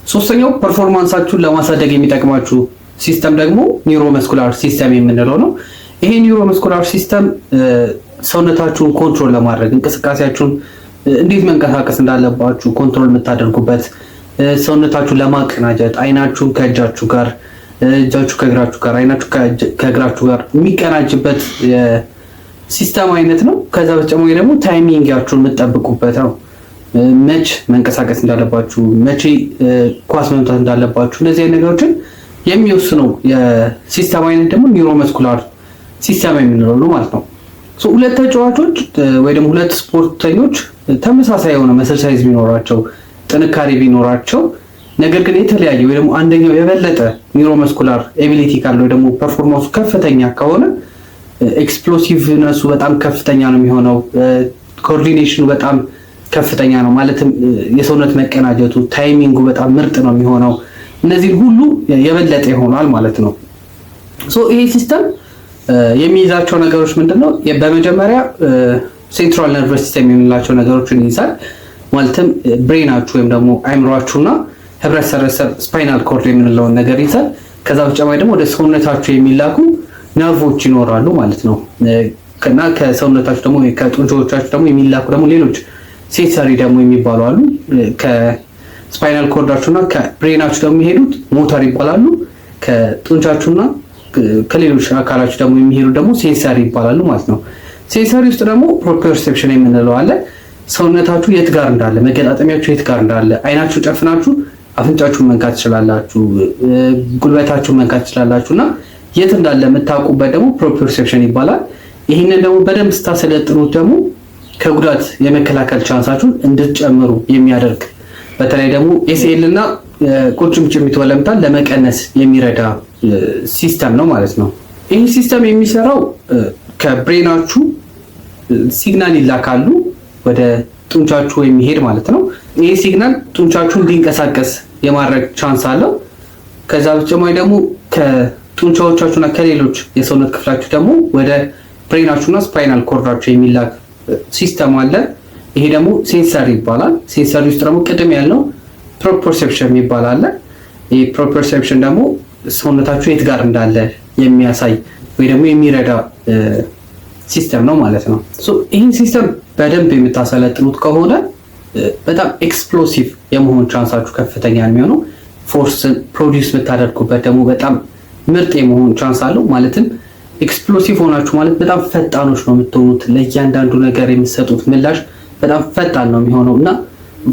ሶስተኛው ፐርፎርማንሳችሁን ለማሳደግ የሚጠቅማችሁ ሲስተም ደግሞ ኒውሮመስኩላር ሲስተም የምንለው ነው። ይሄ ኒውሮመስኩላር ሲስተም ሰውነታችሁን ኮንትሮል ለማድረግ እንቅስቃሴያችሁን እንዴት መንቀሳቀስ እንዳለባችሁ ኮንትሮል የምታደርጉበት፣ ሰውነታችሁን ለማቀናጀት አይናችሁን ከእጃችሁ ጋር፣ እጃችሁ ከእግራችሁ ጋር፣ አይናችሁ ከእግራችሁ ጋር የሚቀናጅበት ሲስተም አይነት ነው። ከዛ በተጨማሪ ደግሞ ታይሚንጋችሁን የምትጠብቁበት ነው። መች መንቀሳቀስ እንዳለባችሁ፣ መቼ ኳስ መምታት እንዳለባችሁ፣ እነዚህ አይነት ነገሮችን የሚወስነው የሲስተም አይነት ደግሞ ኒውሮመስኩላር ሲስተም የምንለው ነው ማለት ነው። ሁለት ተጫዋቾች ወይ ደግሞ ሁለት ስፖርተኞች ተመሳሳይ የሆነ መስል ሳይዝ ቢኖራቸው፣ ጥንካሬ ቢኖራቸው፣ ነገር ግን የተለያየ ወይ ደግሞ አንደኛው የበለጠ ኒውሮመስኩላር ኤቢሊቲ ካለው ወይ ደግሞ ፐርፎርማንሱ ከፍተኛ ከሆነ ኤክስፕሎሲቭነሱ በጣም ከፍተኛ ነው የሚሆነው። ኮኦርዲኔሽኑ በጣም ከፍተኛ ነው ማለትም የሰውነት መቀናጀቱ፣ ታይሚንጉ በጣም ምርጥ ነው የሚሆነው። እነዚህ ሁሉ የበለጠ ይሆናል ማለት ነው። ይሄ ሲስተም የሚይዛቸው ነገሮች ምንድነው? በመጀመሪያ ሴንትራል ነርቨስ ሲስተም የምንላቸው ነገሮችን ይይዛል። ማለትም ብሬናችሁ ወይም ደግሞ አይምሯችሁና ህብረት ሰረሰር ስፓይናል ኮርድ የምንለውን ነገር ይይዛል። ከዛ በተጨማሪ ደግሞ ወደ ሰውነታችሁ የሚላኩ ነርቮች ይኖራሉ ማለት ነው። እና ከሰውነታችሁ ደግሞ ከጡንቻዎቻችሁ ደግሞ የሚላኩ ደግሞ ሌሎች ሴንሰሪ ደግሞ የሚባሉ አሉ። ከስፓይናል ኮርዳችሁና ከብሬናችሁ ደግሞ የሚሄዱት ሞተር ይባላሉ። ከጡንቻችሁና ከሌሎች አካላችሁ ደግሞ የሚሄዱ ደግሞ ሴንሰሪ ይባላሉ ማለት ነው። ሴንሰሪ ውስጥ ደግሞ ፕሮፕሪዮሴፕሽን የምንለው አለ። ሰውነታችሁ የት ጋር እንዳለ፣ መገጣጠሚያችሁ የት ጋር እንዳለ አይናችሁ ጨፍናችሁ አፍንጫችሁን መንካት ትችላላችሁ፣ ጉልበታችሁን መንካት ትችላላችሁ እና የት እንዳለ የምታውቁበት ደግሞ ፕሮፕሪዮሴፕሽን ይባላል። ይህንን ደግሞ በደንብ ስታሰለጥኑት ደግሞ ከጉዳት የመከላከል ቻንሳችሁን እንድትጨምሩ የሚያደርግ በተለይ ደግሞ ኤሲኤል እና ቁርጭምጭሚት ወለምታን ለመቀነስ የሚረዳ ሲስተም ነው ማለት ነው። ይህ ሲስተም የሚሰራው ከብሬናችሁ ሲግናል ይላካሉ ወደ ጡንቻችሁ የሚሄድ ማለት ነው። ይህ ሲግናል ጡንቻችሁን እንዲንቀሳቀስ የማድረግ ቻንስ አለው። ከዛ በተጨማሪ ደግሞ ከጡንቻዎቻችሁና ከሌሎች የሰውነት ክፍላችሁ ደግሞ ወደ ብሬናችሁና ስፓይናል ኮርዳችሁ የሚላክ ሲስተም አለ። ይሄ ደግሞ ሴንሰሪ ይባላል። ሴንሰሪ ውስጥ ደግሞ ቅድም ያልነው ፕሮፕሪዮሴፕሽን ይባላል። ይሄ ፕሮፕሪዮሴፕሽን ደግሞ ሰውነታችሁ የት ጋር እንዳለ የሚያሳይ ወይ ደግሞ የሚረዳ ሲስተም ነው ማለት ነው። ይህን ሲስተም በደንብ የምታሰለጥኑት ከሆነ በጣም ኤክስፕሎሲቭ የመሆን ቻንሳችሁ ከፍተኛ የሚሆነው፣ ፎርስን ፕሮዲውስ የምታደርጉበት ደግሞ በጣም ምርጥ የመሆን ቻንስ አለው። ማለትም ኤክስፕሎሲቭ ሆናችሁ ማለት በጣም ፈጣኖች ነው የምትሆኑት። ለእያንዳንዱ ነገር የምትሰጡት ምላሽ በጣም ፈጣን ነው የሚሆነው እና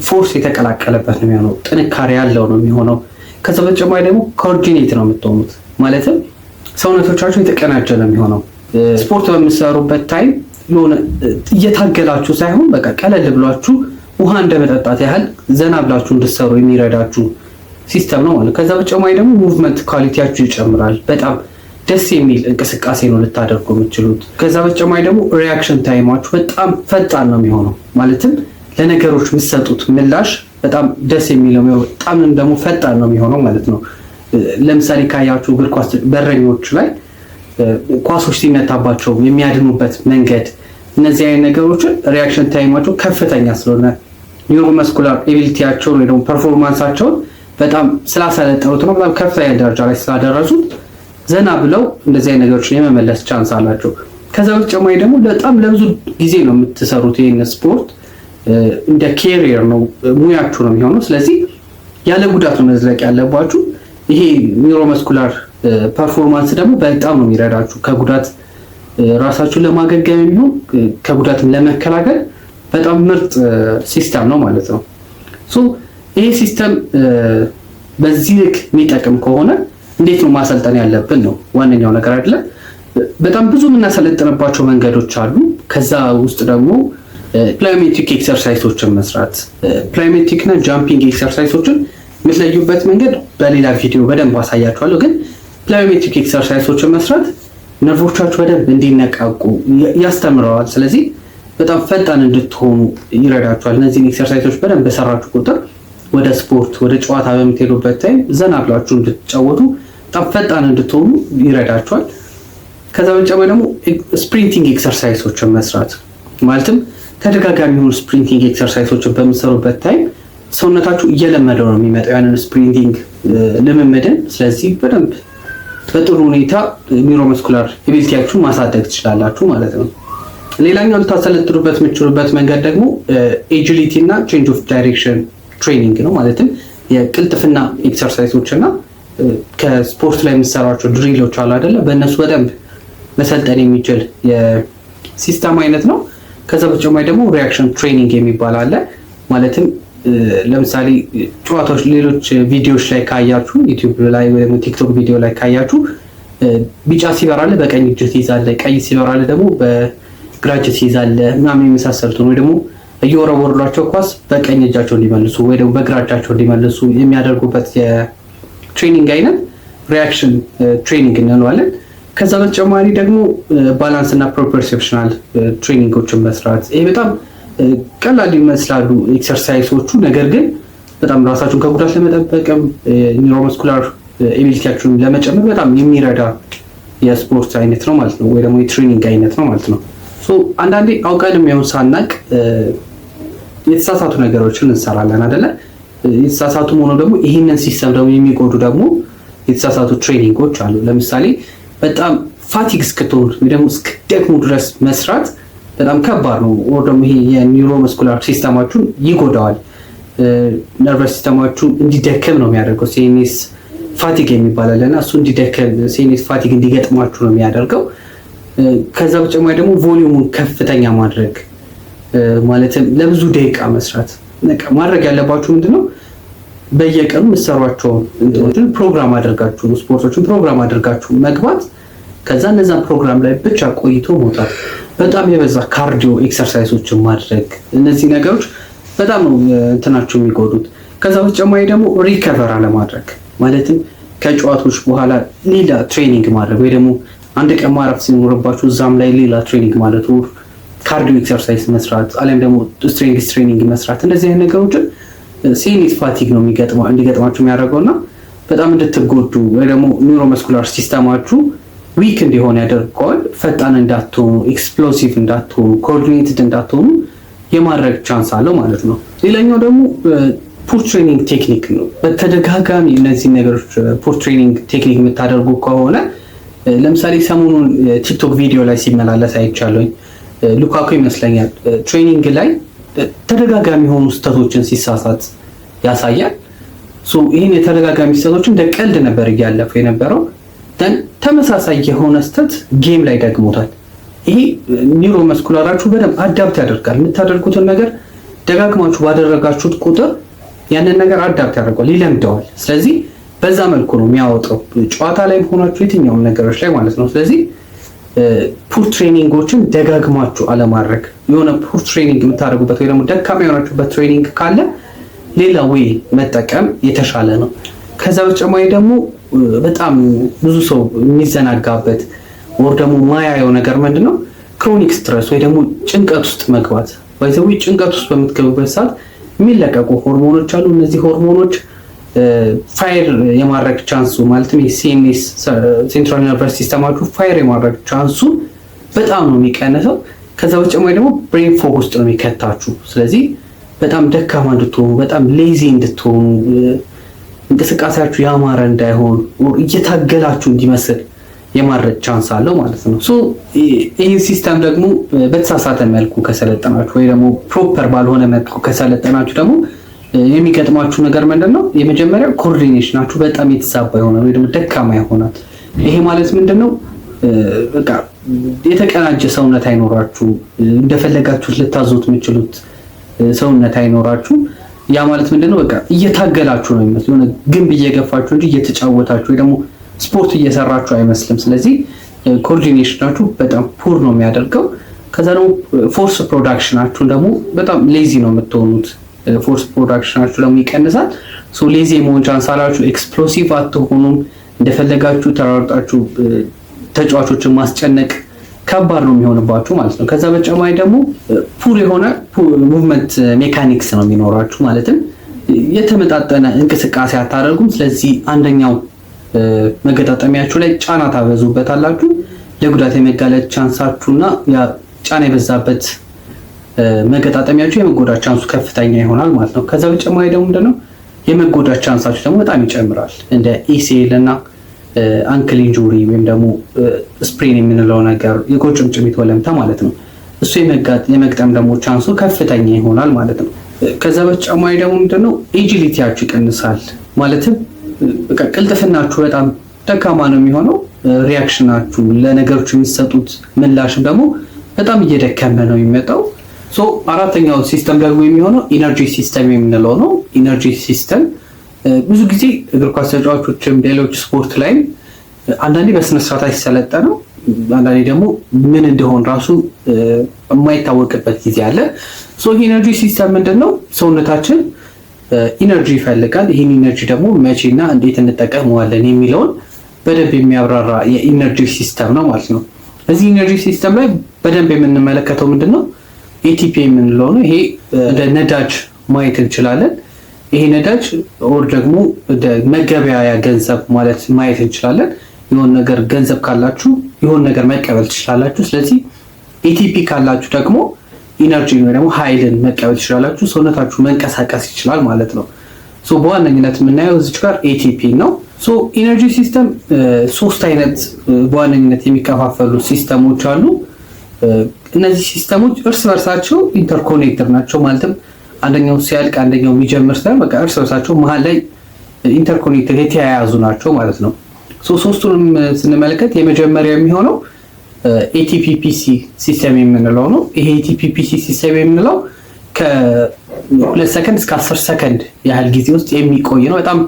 ፎርስ የተቀላቀለበት ነው የሚሆነው፣ ጥንካሬ ያለው ነው የሚሆነው። ከዛ በተጨማሪ ደግሞ ኮኦርዲኔት ነው የምትሆኑት። ማለትም ሰውነቶቻችሁ የተቀናጀ ነው የሚሆነው። ስፖርት በምትሰሩበት ታይም የሆነ እየታገላችሁ ሳይሆን በቃ ቀለል ብሏችሁ ውሃ እንደመጠጣት ያህል ዘና ብላችሁ እንድትሰሩ የሚረዳችሁ ሲስተም ነው ማለት። ከዛ በተጨማሪ ደግሞ ሙቭመንት ኳሊቲያችሁ ይጨምራል። በጣም ደስ የሚል እንቅስቃሴ ነው ልታደርጉ የምትችሉት። ከዛ በተጨማሪ ደግሞ ሪያክሽን ታይማችሁ በጣም ፈጣን ነው የሚሆነው። ማለትም ለነገሮች የምትሰጡት ምላሽ በጣም ደስ የሚለው በጣም ደግሞ ፈጣን ነው የሚሆነው ማለት ነው። ለምሳሌ ካያችሁ እግር ኳስ በረኞች ላይ ኳሶች ሲመታባቸው የሚያድኑበት መንገድ፣ እነዚህ አይነት ነገሮችን ሪያክሽን ታይማቸው ከፍተኛ ስለሆነ ኒውሮመስኩላር ኤቢሊቲያቸውን ወይ ደግሞ ፐርፎርማንሳቸውን በጣም ስላሰለጠኑት ነው በጣም ከፍተኛ ደረጃ ላይ ስላደረሱት ዘና ብለው እንደዚህ አይነት ነገሮችን የመመለስ ቻንስ አላቸው። ከዛ በተጨማሪ ደግሞ በጣም ለብዙ ጊዜ ነው የምትሰሩት። ይሄን ስፖርት እንደ ኬሪየር ነው ሙያችሁ ነው የሚሆነው። ስለዚህ ያለ ጉዳት ነው መዝለቅ ያለባችሁ። ይሄ ኒውሮመስኩላር ፐርፎርማንስ ደግሞ በጣም ነው የሚረዳችሁ ከጉዳት ራሳችሁን ለማገገም የሚሆን ከጉዳትም ለመከላከል በጣም ምርጥ ሲስተም ነው ማለት ነው። ይሄ ሲስተም በዚህ ልክ የሚጠቅም ከሆነ እንዴት ነው ማሰልጠን ያለብን ነው ዋነኛው ነገር አይደለ? በጣም ብዙ የምናሰለጥንባቸው መንገዶች አሉ። ከዛ ውስጥ ደግሞ ፕላዮሜትሪክ ኤክሰርሳይሶችን መስራት፣ ፕላዮሜትሪክ እና ጃምፒንግ ኤክሰርሳይሶችን የምትለዩበት መንገድ በሌላ ቪዲዮ በደንብ አሳያችኋለሁ። ግን ፕላዮሜትሪክ ኤክሰርሳይሶችን መስራት ነርቮቻችሁ በደንብ እንዲነቃቁ ያስተምረዋል። ስለዚህ በጣም ፈጣን እንድትሆኑ ይረዳችኋል። እነዚህን ኤክሰርሳይሶች በደንብ በሰራችሁ ቁጥር ወደ ስፖርት ወደ ጨዋታ በምትሄዱበት ታይም ዘና ብላችሁ እንድትጫወቱ በጣም ፈጣን እንድትሆኑ ይረዳችኋል። ከዛ በተጨማሪ ደግሞ ስፕሪንቲንግ ኤክሰርሳይሶችን መስራት ማለትም ተደጋጋሚ የሆኑ ስፕሪንቲንግ ኤክሰርሳይሶችን በምትሰሩበት ታይም ሰውነታችሁ እየለመደው ነው የሚመጣው ያንን ስፕሪንቲንግ ልምምድን። ስለዚህ በደንብ በጥሩ ሁኔታ ኒውሮመስኩላር ኤቢሊቲያችሁን ማሳደግ ትችላላችሁ ማለት ነው። ሌላኛው ልታሰለጥኑበት የምትችሉበት መንገድ ደግሞ ኤጂሊቲ እና ቼንጅ ኦፍ ዳይሬክሽን ትሬኒንግ ነው። ማለትም የቅልጥፍና ኤክሰርሳይሶች እና ከስፖርት ላይ የምትሰሯቸው ድሪሎች አሉ አይደለ? በእነሱ በደንብ መሰልጠን የሚችል የሲስተም አይነት ነው። ከዛ በተጨማሪ ደግሞ ሪያክሽን ትሬኒንግ የሚባል አለ። ማለትም ለምሳሌ ጨዋታዎች ሌሎች ቪዲዮዎች ላይ ካያችሁ ዩቲዩብ ላይ ወይ ደግሞ ቲክቶክ ቪዲዮ ላይ ካያችሁ ቢጫ ሲበራል በቀኝ እጅ ትይዛለህ፣ ቀይ ሲበራል ደግሞ በግራ እጅ ትይዛለህ ምናምን የመሳሰሉት ወይ ደግሞ እየወረወሩላቸው ኳስ በቀኝ እጃቸው እንዲመልሱ ወይ ደግሞ በግራ እጃቸው እንዲመልሱ የሚያደርጉበት የትሬኒንግ አይነት ሪያክሽን ትሬኒንግ እንለዋለን። ከዛ በተጨማሪ ደግሞ ባላንስ እና ፕሮፕሪዮሴፕሽናል ትሬኒንጎችን መስራት። ይሄ በጣም ቀላል ይመስላሉ ኤክሰርሳይሶቹ፣ ነገር ግን በጣም ራሳችሁን ከጉዳት ለመጠበቅም ኒውሮመስኩላር ኤቢሊቲያችሁን ለመጨመር በጣም የሚረዳ የስፖርት አይነት ነው ማለት ነው፣ ወይ ደግሞ የትሬኒንግ አይነት ነው ማለት ነው። አንዳንዴ አውቀንም ይሁን ሳናቅ የተሳሳቱ ነገሮችን እንሰራለን አይደለ? የተሳሳቱ ሆኖ ደግሞ ይህንን ሲስተም ደግሞ የሚጎዱ ደግሞ የተሳሳቱ ትሬኒንጎች አሉ። ለምሳሌ በጣም ፋቲግ እስክትሆኑ ወይ ደግሞ እስክትደክሙ ድረስ መስራት በጣም ከባድ ነው። ወይ ደግሞ ይሄ የኒውሮመስኩላር ሲስተማችሁን ይጎዳዋል። ነርቨስ ሲስተማችሁ እንዲደክም ነው የሚያደርገው። ሲኤንኤስ ፋቲግ የሚባል አለና እሱ እንዲደክም ሲኤንኤስ ፋቲግ እንዲገጥማችሁ ነው የሚያደርገው። ከዛ በተጨማሪ ደግሞ ቮሊዩሙን ከፍተኛ ማድረግ ማለትም ለብዙ ደቂቃ መስራት። ማድረግ ያለባችሁ ምንድነው በየቀኑ የምትሰሯቸውን እንትኖችን ፕሮግራም አድርጋችሁ ስፖርቶችን ፕሮግራም አድርጋችሁ መግባት፣ ከዛ እነዛን ፕሮግራም ላይ ብቻ ቆይቶ መውጣት። በጣም የበዛ ካርዲዮ ኤክሰርሳይሶችን ማድረግ። እነዚህ ነገሮች በጣም ነው እንትናቸው የሚጎዱት። ከዛ በተጨማሪ ደግሞ ሪከቨር አለማድረግ ማለትም ከጨዋታዎች በኋላ ሌላ ትሬኒንግ ማድረግ ወይ ደግሞ አንድ ቀን ማረፍ ሲኖርባችሁ እዛም ላይ ሌላ ትሬኒንግ ማለት ነው፣ ካርዲዮ ኤክሰርሳይዝ መስራት አለም ደግሞ ስትሬንግዝ ትሬኒንግ መስራት። እንደዚህ አይነት ነገሮችን ሲኤንኤስ ፋቲግ ነው እንዲገጥማችሁ የሚያደርገውና በጣም እንድትጎዱ ወይ ደግሞ ኒውሮመስኩላር ሲስተማችሁ ዊክ እንዲሆን ያደርገዋል። ፈጣን እንዳትሆኑ፣ ኤክስፕሎሲቭ እንዳትሆኑ፣ ኮኦርዲኔትድ እንዳትሆኑ የማድረግ ቻንስ አለው ማለት ነው። ሌላኛው ደግሞ ፑር ትሬኒንግ ቴክኒክ ነው። በተደጋጋሚ እነዚህ ነገሮች ፑር ትሬኒንግ ቴክኒክ የምታደርጉ ከሆነ ለምሳሌ ሰሞኑን ቲክቶክ ቪዲዮ ላይ ሲመላለስ አይቻለኝ። ሉካኩ ይመስለኛል ትሬኒንግ ላይ ተደጋጋሚ የሆኑ ስህተቶችን ሲሳሳት ያሳያል። ይህን የተደጋጋሚ ስህተቶችን እንደ ቀልድ ነበር እያለፈ የነበረው። ተመሳሳይ የሆነ ስህተት ጌም ላይ ደግሞታል። ይሄ ኒውሮመስኩላራችሁ በደንብ አዳፕት ያደርጋል። የምታደርጉትን ነገር ደጋግማችሁ ባደረጋችሁት ቁጥር ያንን ነገር አዳፕት ያደርጋል፣ ይለምደዋል። ስለዚህ በዛ መልኩ ነው የሚያወጣው ጨዋታ ላይ ሆናችሁ የትኛውም ነገሮች ላይ ማለት ነው። ስለዚህ ፑር ትሬኒንጎችን ደጋግማችሁ አለማድረግ። የሆነ ፑር ትሬኒንግ የምታደርጉበት ወይ ደግሞ ደካማ የሆናችሁበት ትሬኒንግ ካለ ሌላ ወይ መጠቀም የተሻለ ነው። ከዛ በተጨማሪ ደግሞ በጣም ብዙ ሰው የሚዘናጋበት ወር ደግሞ ማያየው ነገር ምንድነው ክሮኒክ ስትረስ ወይ ደግሞ ጭንቀት ውስጥ መግባት። ወይዘው ጭንቀት ውስጥ በምትገቡበት ሰዓት የሚለቀቁ ሆርሞኖች አሉ። እነዚህ ሆርሞኖች ፋየር የማድረግ ቻንሱ ማለትም የሲኤንኤስ ሴንትራል ነርቨስ ሲስተማችሁ ፋየር የማድረግ ቻንሱ በጣም ነው የሚቀንሰው። ከዛ በተጨማሪ ደግሞ ብሬን ፎግ ውስጥ ነው የሚከታችሁ። ስለዚህ በጣም ደካማ እንድትሆኑ፣ በጣም ሌዚ እንድትሆኑ፣ እንቅስቃሴያችሁ ያማረ እንዳይሆን እየታገላችሁ እንዲመስል የማድረግ ቻንስ አለው ማለት ነው። ይህ ሲስተም ደግሞ በተሳሳተ መልኩ ከሰለጠናችሁ ወይ ደግሞ ፕሮፐር ባልሆነ መልኩ ከሰለጠናችሁ ደግሞ የሚገጥማችሁ ነገር ምንድነው? የመጀመሪያው ኮኦርዲኔሽናችሁ በጣም የተዛባ ይሆናል ወይ ደግሞ ደካማ ይሆናል። ይሄ ማለት ምንድነው? በቃ የተቀናጀ ሰውነት አይኖራችሁ፣ እንደፈለጋችሁት ልታዙት የምትችሉት ሰውነት አይኖራችሁ። ያ ማለት ምንድነው? በቃ እየታገላችሁ ነው የሚመስለው፣ የሆነ ግንብ እየገፋችሁ እንጂ እየተጫወታችሁ ወይ ደግሞ ስፖርት እየሰራችሁ አይመስልም። ስለዚህ ኮኦርዲኔሽናችሁ በጣም ፑር ነው የሚያደርገው። ከዛ ደግሞ ፎርስ ፕሮዳክሽናችሁ ደግሞ በጣም ሌዚ ነው የምትሆኑት። ፎርስ ፕሮዳክሽናችሁ ደግሞ ይቀንሳል። ሌዚ የመሆን ቻንስ አላችሁ። ኤክስፕሎሲቭ አትሆኑም። እንደፈለጋችሁ ተራርጣችሁ ተጫዋቾችን ማስጨነቅ ከባድ ነው የሚሆንባችሁ ማለት ነው። ከዛ በተጨማሪ ደግሞ ፑር የሆነ ሙቭመንት ሜካኒክስ ነው የሚኖራችሁ። ማለትም የተመጣጠነ እንቅስቃሴ አታደርጉም። ስለዚህ አንደኛው መገጣጠሚያችሁ ላይ ጫና ታበዙበታላችሁ። ለጉዳት የመጋለጥ ቻንሳችሁና ያ ጫና የበዛበት መገጣጠሚያችሁ የመጎዳት ቻንሱ ከፍተኛ ይሆናል ማለት ነው። ከዛ በተጨማሪ ደግሞ ምንድነው የመጎዳት ቻንሳችሁ ደግሞ በጣም ይጨምራል። እንደ ኢሲኤል እና አንክል ኢንጁሪ ወይም ደግሞ ስፕሬን የምንለው ነገር የቁርጭምጭሚት ወለምታ ማለት ነው። እሱ የመግጠም ደግሞ ቻንሱ ከፍተኛ ይሆናል ማለት ነው። ከዛ በተጨማሪ ደግሞ ምንድነው ኤጂሊቲያችሁ ይቀንሳል። ማለትም በቃ ቅልጥፍናችሁ በጣም ደካማ ነው የሚሆነው። ሪያክሽናችሁ ለነገሮች የሚሰጡት ምላሽም ደግሞ በጣም እየደከመ ነው የሚመጣው። አራተኛው ሲስተም ደግሞ የሚሆነው ኢነርጂ ሲስተም የምንለው ነው። ኢነርጂ ሲስተም ብዙ ጊዜ እግር ኳስ ተጫዋቾችም ሌሎች ስፖርት ላይም አንዳንዴ በስነስርዓት አይሰለጠነው፣ አንዳንዴ ደግሞ ምን እንደሆን ራሱ የማይታወቅበት ጊዜ አለ። ኢነርጂ ሲስተም ምንድነው? ሰውነታችን ኢነርጂ ይፈልጋል። ይህን ኢነርጂ ደግሞ መቼና እንዴት እንጠቀመዋለን የሚለውን በደንብ የሚያብራራ የኢነርጂ ሲስተም ነው ማለት ነው። እዚህ ኢነርጂ ሲስተም ላይ በደንብ የምንመለከተው ምንድነው ኤቲፒ የምንለው ነው። ይሄ እንደ ነዳጅ ማየት እንችላለን። ይሄ ነዳጅ ኦር ደግሞ መገበያያ ገንዘብ ማለት ማየት እንችላለን። የሆነ ነገር ገንዘብ ካላችሁ የሆነ ነገር መቀበል ትችላላችሁ። ስለዚህ ኤቲፒ ካላችሁ ደግሞ ኢነርጂ ወይ ደግሞ ኃይልን መቀበል ትችላላችሁ። ሰውነታችሁ መንቀሳቀስ ይችላል ማለት ነው። በዋነኝነት የምናየው እዚች ጋር ኤቲፒ ነው። ኢነርጂ ሲስተም ሶስት አይነት በዋነኝነት የሚከፋፈሉ ሲስተሞች አሉ። እነዚህ ሲስተሞች እርስ በርሳቸው ኢንተርኮኔክተር ናቸው። ማለትም አንደኛው ሲያልቅ አንደኛው የሚጀምር ሳይሆን በቃ እርስ በርሳቸው መሀል ላይ ኢንተርኮኔክተር የተያያዙ ናቸው ማለት ነው። ሶስቱንም ስንመለከት የመጀመሪያው የሚሆነው ኤቲፒፒሲ ሲስተም የምንለው ነው። ይሄ ኤቲፒፒሲ ሲስተም የምንለው ከ2 ሰከንድ እስከ 10 ሰከንድ ያህል ጊዜ ውስጥ የሚቆይ ነው። በጣም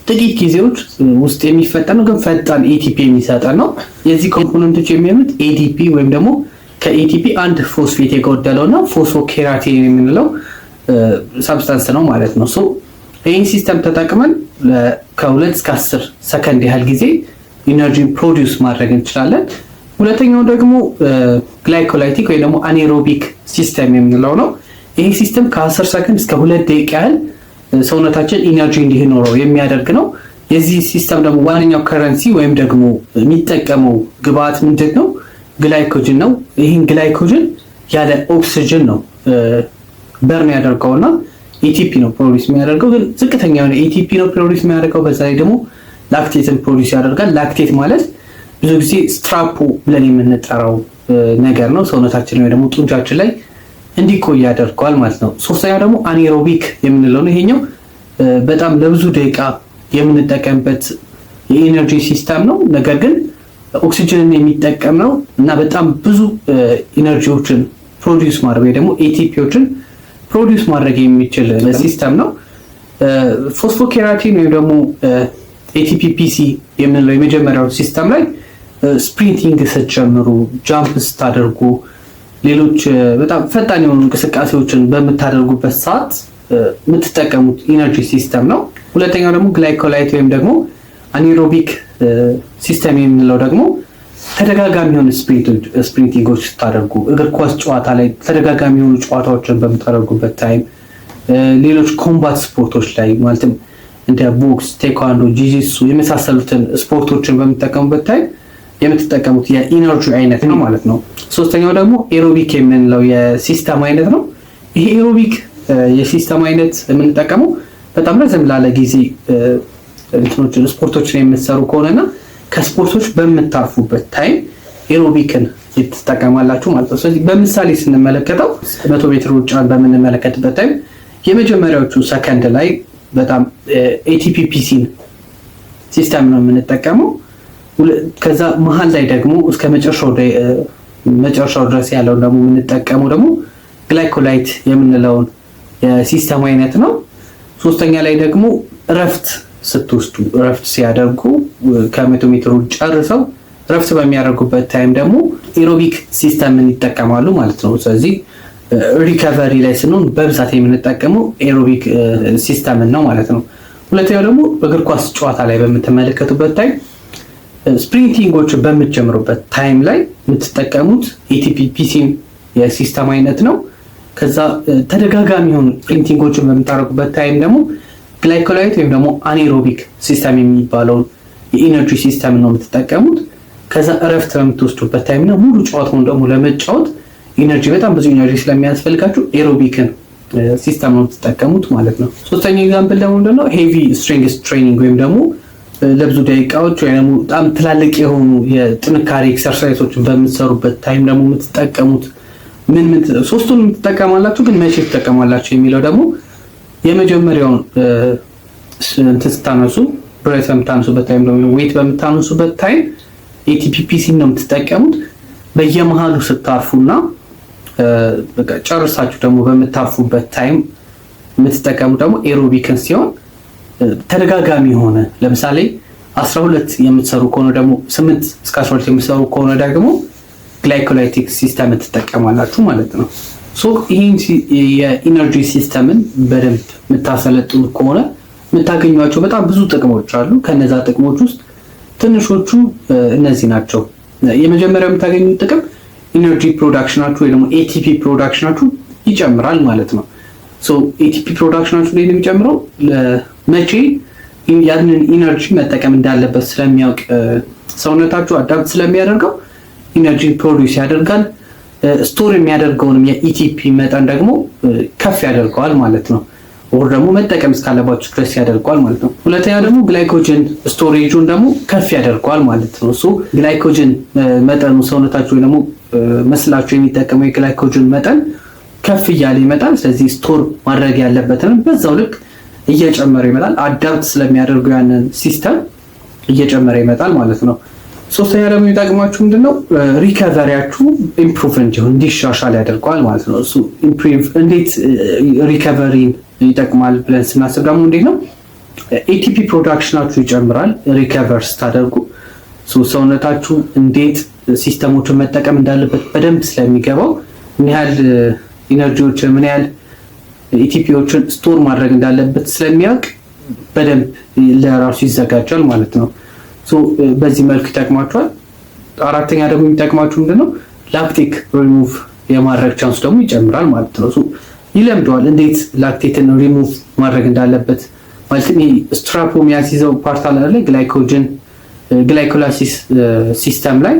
ጥቂት ጊዜዎች ውስጥ የሚፈጠን ነው፣ ግን ፈጣን ኤቲፒ የሚሰጠን ነው። የዚህ ኮምፖነንቶች የሚሆኑት ኤዲፒ ወይም ደግሞ ከኤቲፒ አንድ ፎስፌት የጎደለውና ፎስፎኬራቲን የምንለው ሳብስታንስ ነው ማለት ነው። ይህን ሲስተም ተጠቅመን ከ2 እስከ 10 ሰከንድ ያህል ጊዜ ኢነርጂን ፕሮዲውስ ማድረግ እንችላለን። ሁለተኛው ደግሞ ግላይኮላይቲክ ወይ ደግሞ አኔሮቢክ ሲስተም የምንለው ነው። ይህ ሲስተም ከ10 ሰከንድ እስከ 2 ደቂቃ ያህል ሰውነታችን ኢነርጂ እንዲኖረው የሚያደርግ ነው። የዚህ ሲስተም ደግሞ ዋነኛው ከረንሲ ወይም ደግሞ የሚጠቀመው ግብአት ምንድን ነው? ግላይኮጅን ነው። ይህን ግላይኮጅን ያለ ኦክሲጅን ነው በርን ያደርገውና ኤቲፒ ነው ፕሮዲስ የሚያደርገው፣ ግን ዝቅተኛ የሆነ ኤቲፒ ነው ፕሮዲስ የሚያደርገው። በዛ ላይ ደግሞ ላክቴትን ፕሮዲስ ያደርጋል። ላክቴት ማለት ብዙ ጊዜ ስትራፖ ብለን የምንጠራው ነገር ነው። ሰውነታችን ወይ ደግሞ ጡንቻችን ላይ እንዲቆይ ያደርገዋል ማለት ነው። ሶስተኛው ደግሞ አኔሮቢክ የምንለው ነው። ይሄኛው በጣም ለብዙ ደቂቃ የምንጠቀምበት የኢነርጂ ሲስተም ነው። ነገር ግን ኦክሲጅንን የሚጠቀም ነው እና በጣም ብዙ ኢነርጂዎችን ፕሮዲውስ ማድረግ ወይ ደግሞ ኤቲፒዎችን ፕሮዲውስ ማድረግ የሚችል ሲስተም ነው። ፎስፎኬራቲን ወይም ደግሞ ኤቲፒፒሲ የምንለው የመጀመሪያው ሲስተም ላይ ስፕሪንቲንግ ስትጀምሩ፣ ጃምፕ ስታደርጉ፣ ሌሎች በጣም ፈጣን የሆኑ እንቅስቃሴዎችን በምታደርጉበት ሰዓት የምትጠቀሙት ኢነርጂ ሲስተም ነው። ሁለተኛው ደግሞ ግላይኮላይት ወይም ደግሞ አኔሮቢክ ሲስተም የምንለው ደግሞ ተደጋጋሚ የሆኑ ስፕሪንቲንጎች ስታደርጉ፣ እግር ኳስ ጨዋታ ላይ ተደጋጋሚ የሆኑ ጨዋታዎችን በምታደርጉበት ታይም፣ ሌሎች ኮምባት ስፖርቶች ላይ ማለትም እንደ ቦክስ፣ ቴኳንዶ፣ ጂጂትሱ የመሳሰሉትን ስፖርቶችን በምትጠቀሙበት ታይም የምትጠቀሙት የኢነርጂ አይነት ነው ማለት ነው። ሶስተኛው ደግሞ ኤሮቢክ የምንለው የሲስተም አይነት ነው። ይሄ ኤሮቢክ የሲስተም አይነት የምንጠቀመው በጣም ረዘም ላለ ጊዜ ስፖርቶችን የምትሰሩ ከሆነና ከስፖርቶች በምታርፉበት ታይም ኤሮቢክን ትጠቀማላችሁ ማለት ነው። ስለዚህ በምሳሌ ስንመለከተው 100 ሜትር ሩጫን በምንመለከትበት ታይም የመጀመሪያዎቹ ሰከንድ ላይ በጣም ኤቲፒፒሲን ሲስተም ነው የምንጠቀመው። ከዛ መሀል ላይ ደግሞ እስከ መጨረሻው ድረስ ያለውን ደግሞ የምንጠቀመው ደግሞ ግላይኮላይት የምንለውን የሲስተም አይነት ነው። ሶስተኛ ላይ ደግሞ እረፍት ስትወስዱ፣ እረፍት ሲያደርጉ ከ100 ሜትር ጨርሰው እረፍት በሚያደርጉበት ታይም ደግሞ ኤሮቢክ ሲስተምን ይጠቀማሉ ማለት ነው። ስለዚህ ሪከቨሪ ላይ ስንሆን በብዛት የምንጠቀመው ኤሮቢክ ሲስተምን ነው ማለት ነው። ሁለተኛው ደግሞ እግር ኳስ ጨዋታ ላይ በምትመለከቱበት ታይም ስፕሪንቲንጎችን በምትጀምሩበት ታይም ላይ የምትጠቀሙት ኤቲፒፒሲን የሲስተም አይነት ነው። ከዛ ተደጋጋሚ የሆኑ ስፕሪንቲንጎችን በምታደርጉበት ታይም ደግሞ ግላይኮላይት ወይም ደግሞ አኔሮቢክ ሲስተም የሚባለውን የኢነርጂ ሲስተም ነው የምትጠቀሙት። ከዛ እረፍት በምትወስዱበት ታይም እና ሙሉ ጨዋታውን ደግሞ ለመጫወት ኢነርጂ በጣም ብዙ ኢነርጂ ስለሚያስፈልጋችሁ ኤሮቢክን ሲስተም ነው የምትጠቀሙት ማለት ነው። ሶስተኛው ኤግዛምፕል ደግሞ ምንድነው ሄቪ ስትሬንግዝ ትሬኒንግ ወይም ደግሞ ለብዙ ደቂቃዎች ወይ ደግሞ በጣም ትላልቅ የሆኑ የጥንካሬ ኤክሰርሳይሶችን በምትሰሩበት ታይም ደግሞ የምትጠቀሙት ምን ሶስቱንም ትጠቀማላችሁ፣ ግን መቼ ትጠቀማላችሁ የሚለው ደግሞ የመጀመሪያውን ስታነሱ ብሬት በምታነሱበት ታይም ደግሞ ዌት በምታነሱበት ታይም ኤቲፒፒሲ ነው የምትጠቀሙት። በየመሃሉ ስታርፉና በቃ ጨርሳችሁ ደግሞ በምታርፉበት ታይም የምትጠቀሙት ደግሞ ኤሮቢክን ሲሆን ተደጋጋሚ የሆነ ለምሳሌ 12 የምትሰሩ ከሆነ ደግሞ 8 እስከ 12 የምትሰሩ ከሆነ ደግሞ ግላይኮላይቲክ ሲስተም ትጠቀማላችሁ ማለት ነው። ሶ ይሄን የኢነርጂ ሲስተምን በደንብ የምታሰለጥኑ ከሆነ የምታገኟቸው በጣም ብዙ ጥቅሞች አሉ። ከነዛ ጥቅሞች ውስጥ ትንሾቹ እነዚህ ናቸው። የመጀመሪያው የምታገኙት ጥቅም ኢነርጂ ፕሮዳክሽናችሁ ወይ ደግሞ ኤቲፒ ፕሮዳክሽናችሁ ይጨምራል ማለት ነው። ሶ ኤቲፒ ፕሮዳክሽናችሁ ላይ የሚጨምረው ለመቼ ያንን ኢነርጂ መጠቀም እንዳለበት ስለሚያውቅ ሰውነታችሁ አዳፕት ስለሚያደርገው ኢነርጂ ፕሮዲዩስ ያደርጋል። ስቶር የሚያደርገውንም የኢቲፒ መጠን ደግሞ ከፍ ያደርገዋል ማለት ነው። ወር ደግሞ መጠቀም እስካለባችሁ ድረስ ያደርገዋል ማለት ነው። ሁለተኛ ደግሞ ግላይኮጅን ስቶሬጁን ደግሞ ከፍ ያደርገዋል ማለት ነው። እሱ ግላይኮጅን መጠኑ ሰውነታችሁ ወይ ደግሞ መስላችሁ የሚጠቀመው የግላይኮጅን መጠን ከፍ እያለ ይመጣል። ስለዚህ ስቶር ማድረግ ያለበትን በዛው ልክ እየጨመረ ይመጣል። አዳፕት ስለሚያደርገው ያንን ሲስተም እየጨመረ ይመጣል ማለት ነው። ሶስተኛ ደግሞ የሚጠቅማችሁ ምንድነው ሪከቨሪያችሁ ኢምፕሩቭ እንዲሻሻል ያደርገዋል ማለት ነው። እሱ ኢምፕሩቭ እንዴት ሪከቨሪን ይጠቅማል ብለን ስናስብ ደግሞ እንዴት ነው ኤቲፒ ፕሮዳክሽናችሁ ይጨምራል። ሪከቨር ስታደርጉ ሰውነታችሁ እንዴት ሲስተሞችን መጠቀም እንዳለበት በደንብ ስለሚገባው ምን ያህል ኢነርጂዎችን ምን ያህል ኢቲፒዎችን ስቶር ማድረግ እንዳለበት ስለሚያውቅ በደንብ ለራሱ ይዘጋጃል ማለት ነው። በዚህ መልኩ ይጠቅማችኋል። አራተኛ ደግሞ የሚጠቅማችሁ ምንድነው ላክቲክ ሪሙቭ የማድረግ ቻንስ ደግሞ ይጨምራል ማለት ነው። ይለምደዋል እንዴት ላክቴትን ሪሙቭ ማድረግ እንዳለበት ማለት ነው። ስትራፖ የሚያስይዘው ፓርት አለ ግላይኮጅን ግላይኮላይሲስ ሲስተም ላይ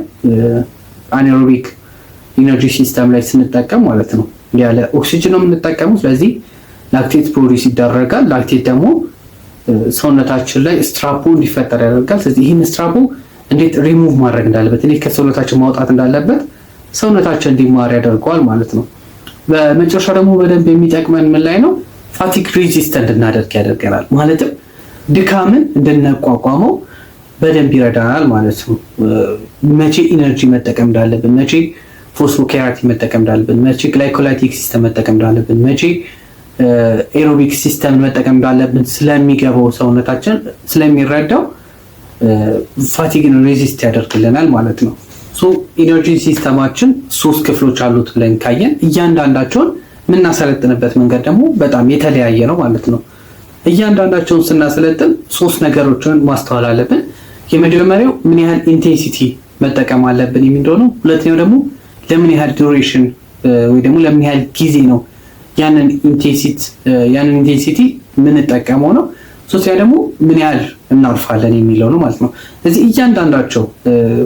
አናኤሮቢክ ኢነርጂ ሲስተም ላይ ስንጠቀም ማለት ነው ያለ ኦክሲጅን ነው የምንጠቀመው። ስለዚህ ላክቴት ፕሮዲዩስ ይደረጋል። ላክቴት ደግሞ ሰውነታችን ላይ ስትራፖ እንዲፈጠር ያደርጋል። ስለዚህ ይህን ስትራፖ እንዴት ሪሙቭ ማድረግ እንዳለበት እንዴት ከሰውነታችን ማውጣት እንዳለበት ሰውነታችን እንዲማር ያደርገዋል ማለት ነው። በመጨረሻ ደግሞ በደንብ የሚጠቅመን ምን ላይ ነው ፋቲግ ሬዚስተንት እናደርግ ያደርገናል። ማለትም ድካምን እንድንቋቋመው በደንብ ይረዳናል ማለት ነው። መቼ ኢነርጂ መጠቀም እንዳለብን፣ መቼ ፎስፎኬራቲ መጠቀም እንዳለብን፣ መቼ ግላይኮላይቲክ ሲስተም መጠቀም እንዳለብን፣ መቼ ኤሮቢክ ሲስተም መጠቀም እንዳለብን ስለሚገባው ሰውነታችን ስለሚረዳው ፋቲግን ሬዚስት ያደርግልናል ማለት ነው። ኢነርጂ ሲስተማችን 3 ክፍሎች አሉት ብለን ካየን እያንዳንዳቸውን የምናሰለጥንበት መንገድ ደግሞ በጣም የተለያየ ነው ማለት ነው። እያንዳንዳቸውን ስናሰለጥን 3 ነገሮችን ማስተዋል አለብን። የመጀመሪያው ምን ያህል ኢንቴንሲቲ መጠቀም አለብን የሚለው ነው። ሁለተኛው ደግሞ ለምን ያህል ዱሬሽን ወይ ደግሞ ለምን ያህል ጊዜ ነው ያንን ኢንቴንሲቲ የምንጠቀመው ነው። ሶስተኛ ደግሞ ምን ያህል እናርፋለን የሚለው ነው ማለት ነው። ስለዚህ እያንዳንዳቸው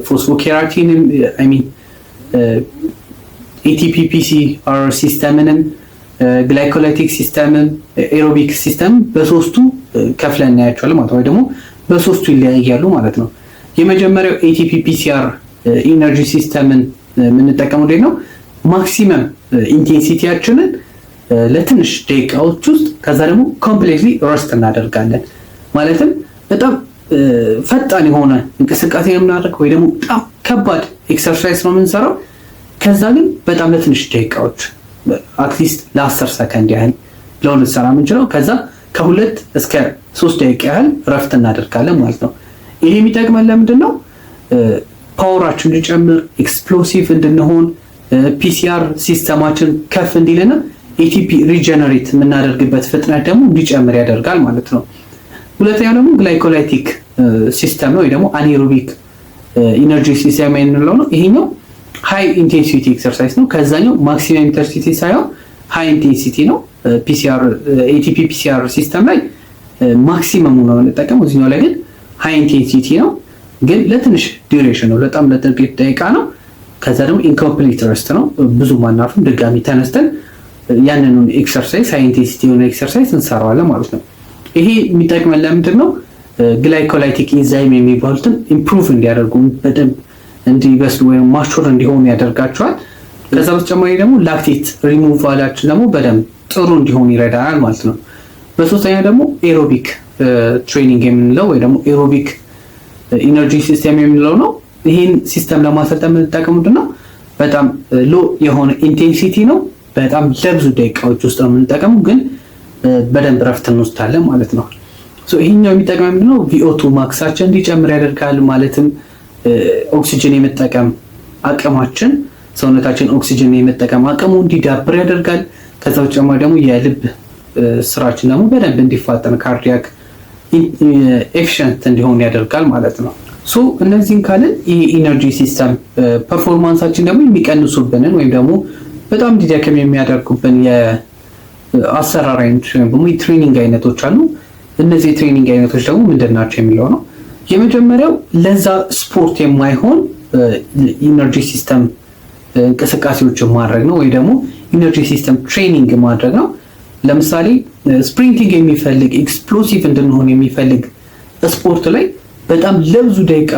ፎስፎኬራቲን ኤቲፒፒሲአር ሲስተምንም ግላይኮላይቲክ ሲስተምን ኤሮቢክ ሲስተም በሶስቱ ከፍለን እናያቸዋለን ማለት ነው። ወይ ደግሞ በሶስቱ ይለያያሉ ማለት ነው። የመጀመሪያው ኤቲፒፒሲአር ኢነርጂ ሲስተምን የምንጠቀመው እንዴት ነው ማክሲመም ኢንቴንሲቲያችንን ለትንሽ ደቂቃዎች ውስጥ ከዛ ደግሞ ኮምፕሊትሊ ረስት እናደርጋለን። ማለትም በጣም ፈጣን የሆነ እንቅስቃሴ የምናደርግ ወይ ደግሞ በጣም ከባድ ኤክሰርሳይዝ ነው የምንሰራው። ከዛ ግን በጣም ለትንሽ ደቂቃዎች አትሊስት ለ10 ሰከንድ ያህል ለሆነ ሰራ የምንችለው ከዛ ከ2 እስከ 3 ደቂቃ ያህል ረፍት እናደርጋለን ማለት ነው። ይሄ የሚጠቅመን ለምንድን ነው ፓወራችን እንዲጨምር ኤክስፕሎሲቭ እንድንሆን ፒሲአር ሲስተማችን ከፍ እንዲልና ኤቲፒ ሪጀነሬት የምናደርግበት ፍጥነት ደግሞ እንዲጨምር ያደርጋል ማለት ነው። ሁለተኛው ደግሞ ግላይኮላይቲክ ሲስተም ነው ወይ ደግሞ አናኤሮቢክ ኢነርጂ ሲስተም የምንለው ነው። ይሄኛው ሃይ ኢንቴንሲቲ ኤክሰርሳይዝ ነው። ከዛኛው ማክሲመም ኢንቴንሲቲ ሳይሆን ሃይ ኢንቴንሲቲ ነው። ኤቲፒ ፒሲአር ሲስተም ላይ ማክሲመሙ ነው የምንጠቀመው። እዚህኛው ላይ ግን ሃይ ኢንቴንሲቲ ነው፣ ግን ለትንሽ ዲዩሬሽን ነው፣ በጣም ለጥቂት ደቂቃ ነው። ከዛ ደግሞ ኢንኮምፕሊት ረስት ነው፣ ብዙ ማናርፍም ድጋሚ ተነስተን ያንኑ ኤክሰርሳይዝ ሳይንቲስት የሆነ ኤክሰርሳይዝ እንሰራዋለን ማለት ነው። ይሄ የሚጠቅመን ለምንድን ነው? ግላይኮላይቲክ ኢንዛይም የሚባሉትን ኢምፕሩቭ እንዲያደርጉ በደንብ እንዲበስሉ ወይም ማቹር እንዲሆኑ ያደርጋቸዋል። ከዛ በተጨማሪ ደግሞ ላክቴት ሪሙቫላችን ደግሞ በደንብ ጥሩ እንዲሆን ይረዳናል ማለት ነው። በሶስተኛ ደግሞ ኤሮቢክ ትሬኒንግ የምንለው ወይ ደግሞ ኤሮቢክ ኢነርጂ ሲስተም የምንለው ነው። ይህን ሲስተም ለማሰልጠን የምንጠቀም ምንድን ነው? በጣም ሎ የሆነ ኢንቴንሲቲ ነው። በጣም ለብዙ ደቂቃዎች ውስጥ ነው የምንጠቀሙ፣ ግን በደንብ ረፍት እንወስዳለን ማለት ነው። ይሄኛው የሚጠቅመው ምንድነው? VO2 ማክሳችን እንዲጨምር ያደርጋል። ማለትም ኦክሲጅን የመጠቀም አቅማችን ሰውነታችን ኦክሲጅን የመጠቀም አቅሙ እንዲዳብር ያደርጋል። ከዛ በተጨማሪ ደግሞ የልብ ስራችን ደግሞ በደንብ እንዲፋጠን ካርዲያክ ኤፊሽንት እንዲሆን ያደርጋል ማለት ነው። እነዚህን ካልን ይህ ኢነርጂ ሲስተም ፐርፎርማንሳችን ደግሞ የሚቀንሱብንን ወይም ደግሞ በጣም እንዲደክም የሚያደርጉብን የአሰራር አይነት ወይም ደግሞ የትሬኒንግ አይነቶች አሉ። እነዚህ የትሬኒንግ አይነቶች ደግሞ ምንድን ናቸው የሚለው ነው። የመጀመሪያው ለዛ ስፖርት የማይሆን ኢነርጂ ሲስተም እንቅስቃሴዎችን ማድረግ ነው፣ ወይ ደግሞ ኢነርጂ ሲስተም ትሬኒንግ ማድረግ ነው። ለምሳሌ ስፕሪንቲንግ የሚፈልግ ኤክስፕሎሲቭ እንድንሆን የሚፈልግ ስፖርት ላይ በጣም ለብዙ ደቂቃ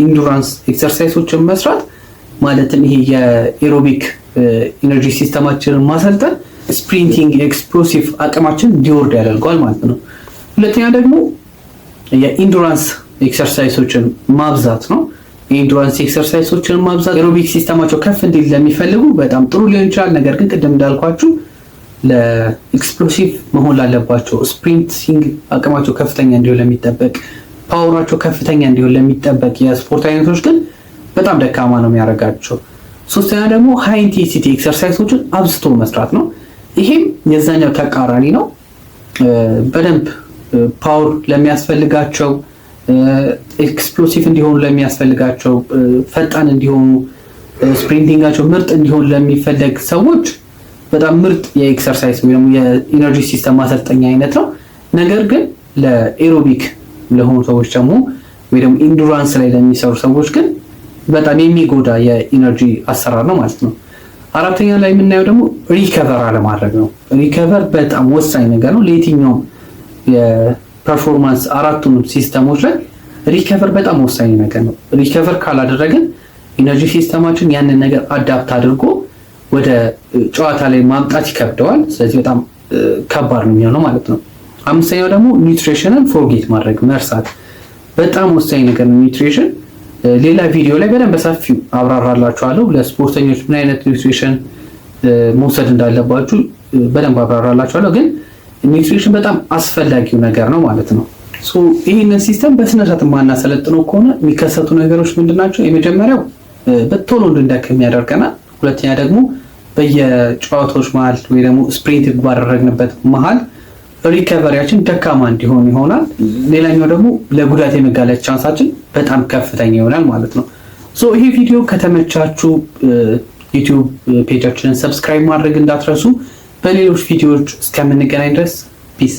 ኢንዱራንስ ኤክሰርሳይሶችን መስራት ማለትም ይሄ የኤሮቢክ ኢነርጂ ሲስተማችንን ማሰልጠን ስፕሪንቲንግ ኤክስፕሎሲቭ አቅማችን እንዲወርድ ያደርገዋል ማለት ነው። ሁለተኛ ደግሞ የኢንዱራንስ ኤክሰርሳይሶችን ማብዛት ነው። የኢንዱራንስ ኤክሰርሳይሶችን ማብዛት ኤሮቢክ ሲስተማቸው ከፍ እንዲል ለሚፈልጉ በጣም ጥሩ ሊሆን ይችላል። ነገር ግን ቅድም እንዳልኳችሁ ለኤክስፕሎሲቭ መሆን ላለባቸው ስፕሪንቲንግ አቅማቸው ከፍተኛ እንዲሆን ለሚጠበቅ ፓወራቸው ከፍተኛ እንዲሆን ለሚጠበቅ የስፖርት አይነቶች ግን በጣም ደካማ ነው የሚያደርጋቸው። ሶስተኛ ደግሞ ሃይ ኢንቴንሲቲ ኤክሰርሳይሶችን አብዝቶ መስራት ነው። ይሄም የዛኛው ተቃራኒ ነው። በደንብ ፓወር ለሚያስፈልጋቸው ኤክስፕሎሲቭ እንዲሆኑ ለሚያስፈልጋቸው ፈጣን እንዲሆኑ ስፕሪንቲንጋቸው ምርጥ እንዲሆን ለሚፈልግ ሰዎች በጣም ምርጥ የኤክሰርሳይዝ ወይም የኢነርጂ ሲስተም ማሰልጠኛ አይነት ነው። ነገር ግን ለኤሮቢክ ለሆኑ ሰዎች ደግሞ ወይ ደግሞ ኢንዱራንስ ላይ ለሚሰሩ ሰዎች ግን በጣም የሚጎዳ የኢነርጂ አሰራር ነው ማለት ነው። አራተኛ ላይ የምናየው ደግሞ ሪከቨር አለማድረግ ነው። ሪከቨር በጣም ወሳኝ ነገር ነው ለየትኛውም የፐርፎርማንስ አራቱንም ሲስተሞች ላይ ሪከቨር በጣም ወሳኝ ነገር ነው። ሪከቨር ካላደረግን ኢነርጂ ሲስተማችን ያንን ነገር አዳፕት አድርጎ ወደ ጨዋታ ላይ ማምጣት ይከብደዋል። ስለዚህ በጣም ከባድ ነው የሚሆነው ማለት ነው። አምስተኛው ደግሞ ኒውትሪሽንን ፎርጌት ማድረግ መርሳት በጣም ወሳኝ ነገር ነው። ኒውትሪሽን ሌላ ቪዲዮ ላይ በደንብ በሰፊው አብራራላችኋለሁ። ለስፖርተኞች ምን አይነት ኒውትሪሽን መውሰድ እንዳለባችሁ በደንብ አብራራላችኋለሁ። ግን ኒውትሪሽን በጣም አስፈላጊው ነገር ነው ማለት ነው። ይህንን ሲስተም በስነ ስርዓት የማናሰለጥነው ከሆነ የሚከሰቱ ነገሮች ምንድናቸው? የመጀመሪያው በቶሎ እንድንደክም ያደርገናል። ሁለተኛ ደግሞ በየጨዋታዎች መሀል ወይ ደግሞ ስፕሪንት ባደረግንበት መሀል ሪከቨሪያችን ደካማ እንዲሆን ይሆናል። ሌላኛው ደግሞ ለጉዳት የመጋለጥ ቻንሳችን በጣም ከፍተኛ ይሆናል ማለት ነው። ይሄ ቪዲዮ ከተመቻችሁ ዩቲዩብ ፔጃችንን ሰብስክራይብ ማድረግ እንዳትረሱ። በሌሎች ቪዲዮዎች እስከምንገናኝ ድረስ ፒስ